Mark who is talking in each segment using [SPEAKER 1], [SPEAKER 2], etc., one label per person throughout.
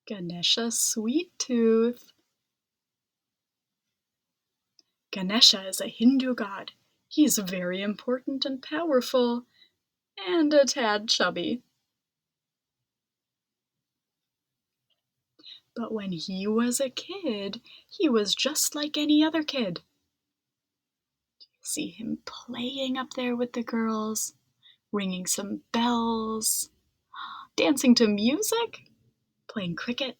[SPEAKER 1] Ganesha Sweet Tooth. Ganesha is a Hindu god. He's very important and powerful, and a tad chubby. But when he was a kid, he was just like any other kid. See him playing up there with the girls, ringing some bells, dancing to music, playing cricket.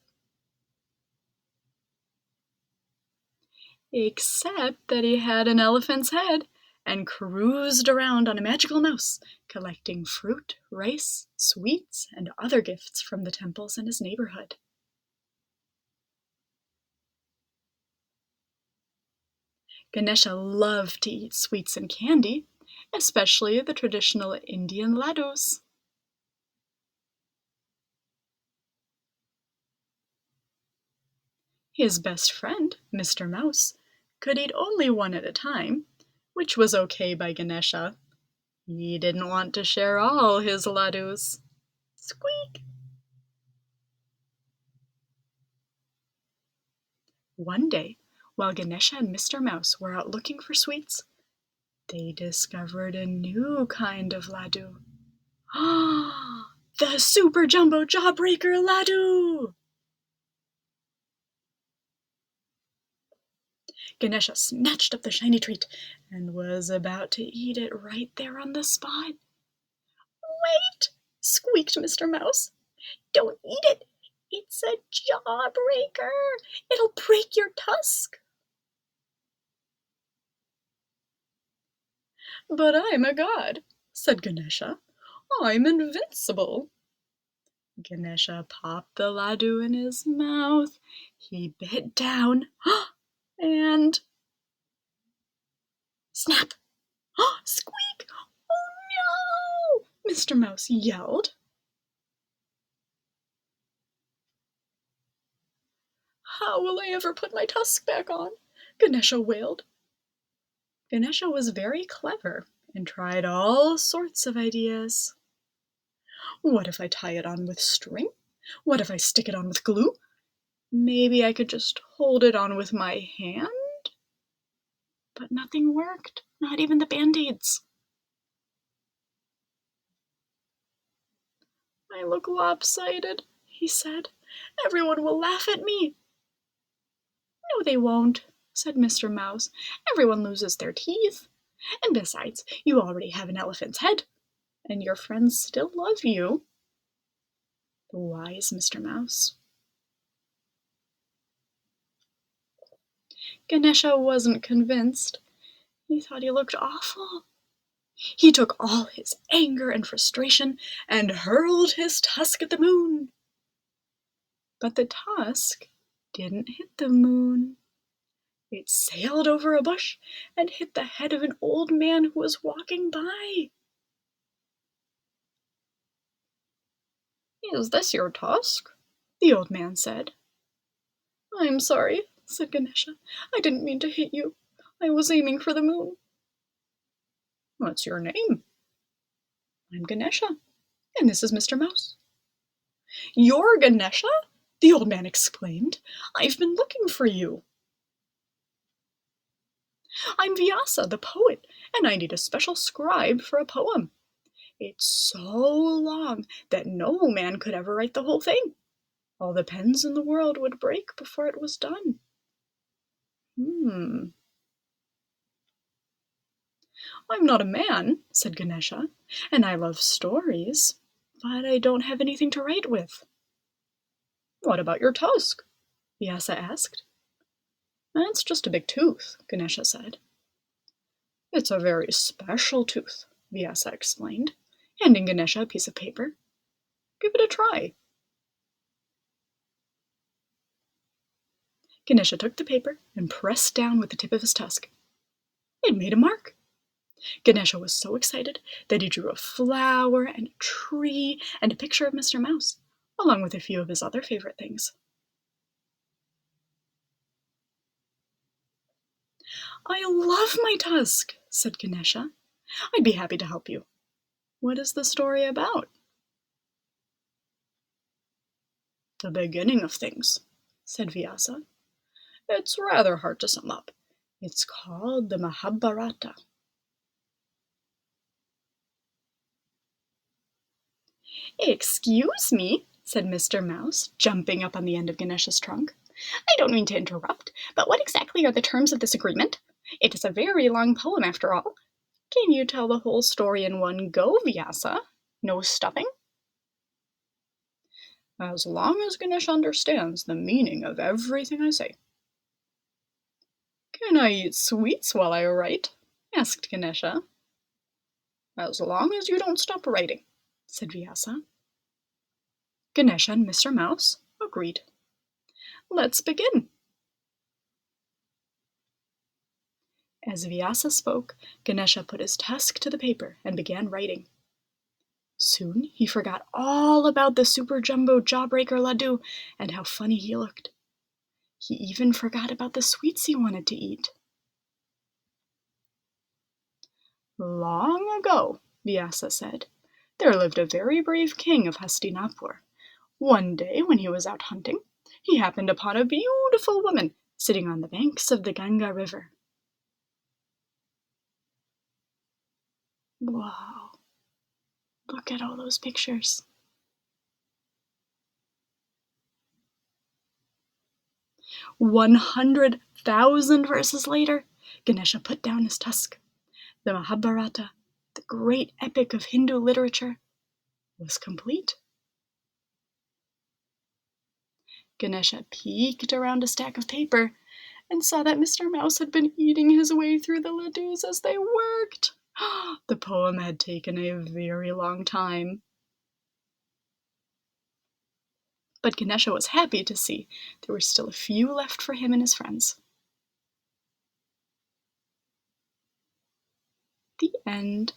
[SPEAKER 1] Except that he had an elephant's head and cruised around on a magical mouse, collecting fruit, rice, sweets, and other gifts from the temples in his neighborhood. Ganesha loved to eat sweets and candy, especially the traditional Indian laddus. His best friend, Mr. Mouse, could eat only one at a time, which was okay by Ganesha. He didn't want to share all his laddus. Squeak! One day, while Ganesha and Mr. Mouse were out looking for sweets, they discovered a new kind of laddu. Ah, the Super Jumbo Jawbreaker laddu! Ganesha snatched up the shiny treat and was about to eat it right there on the spot. Wait! Squeaked Mr. Mouse. Don't eat it! It's a jawbreaker! It'll break your tusk! But I'm a god, said Ganesha. I'm invincible. Ganesha popped the laddu in his mouth. He bit down, and snap! Squeak! Oh no! Mr. Mouse yelled. How will I ever put my tusk back on? Ganesha wailed. Ganesha was very clever and tried all sorts of ideas. What if I tie it on with string? What if I stick it on with glue? Maybe I could just hold it on with my hand? But nothing worked, not even the band-aids. I look lopsided, he said. Everyone will laugh at me. No, they won't, said Mr. Mouse. Everyone loses their teeth. And besides, you already have an elephant's head, and your friends still love you. The wise Mr. Mouse. Ganesha wasn't convinced. He thought he looked awful. He took all his anger and frustration and hurled his tusk at the moon. But the tusk didn't hit the moon. It sailed over a bush and hit the head of an old man who was walking by. Is this your tusk? The old man said. I'm sorry, said Ganesha. I didn't mean to hit you. I was aiming for the moon. What's your name? I'm Ganesha, and this is Mr. Mouse. You're Ganesha? The old man exclaimed. I've been looking for you. I'm Vyasa, the poet, and I need a special scribe for a poem. It's so long that no man could ever write the whole thing. All the pens in the world would break before it was done. I'm not a man, said Ganesha, and I love stories, but I don't have anything to write with. What about your tusk? Vyasa asked. It's just a big tooth, Ganesha said. It's a very special tooth, Vyasa explained, handing Ganesha a piece of paper. Give it a try. Ganesha took the paper and pressed down with the tip of his tusk. It made a mark. Ganesha was so excited that he drew a flower and a tree and a picture of Mr. Mouse, along with a few of his other favorite things. I love my tusk, said Ganesha. I'd be happy to help you. What is the story about? The beginning of things, said Vyasa. It's rather hard to sum up. It's called the Mahabharata. Excuse me, said Mr. Mouse, jumping up on the end of Ganesha's trunk. I don't mean to interrupt, but what exactly are the terms of this agreement? It is a very long poem, after all. Can you tell the whole story in one go, Vyasa? No stopping? As long as Ganesha understands the meaning of everything I say. Can I eat sweets while I write? Asked Ganesha. As long as you don't stop writing, said Vyasa. Ganesha and Mr. Mouse agreed. Let's begin. As Vyasa spoke, Ganesha put his tusk to the paper and began writing. Soon he forgot all about the super jumbo jawbreaker laddu and how funny he looked. He even forgot about the sweets he wanted to eat. Long ago, Vyasa said, there lived a very brave king of Hastinapur. One day, when he was out hunting, he happened upon a beautiful woman sitting on the banks of the Ganga River. Wow, look at all those pictures. 100,000 verses later, Ganesha put down his tusk. The Mahabharata, the great epic of Hindu literature, was complete. Ganesha peeked around a stack of paper and saw that Mr. Mouse had been eating his way through the laddus as they worked. The poem had taken a very long time. But Ganesha was happy to see there were still a few left for him and his friends. The end.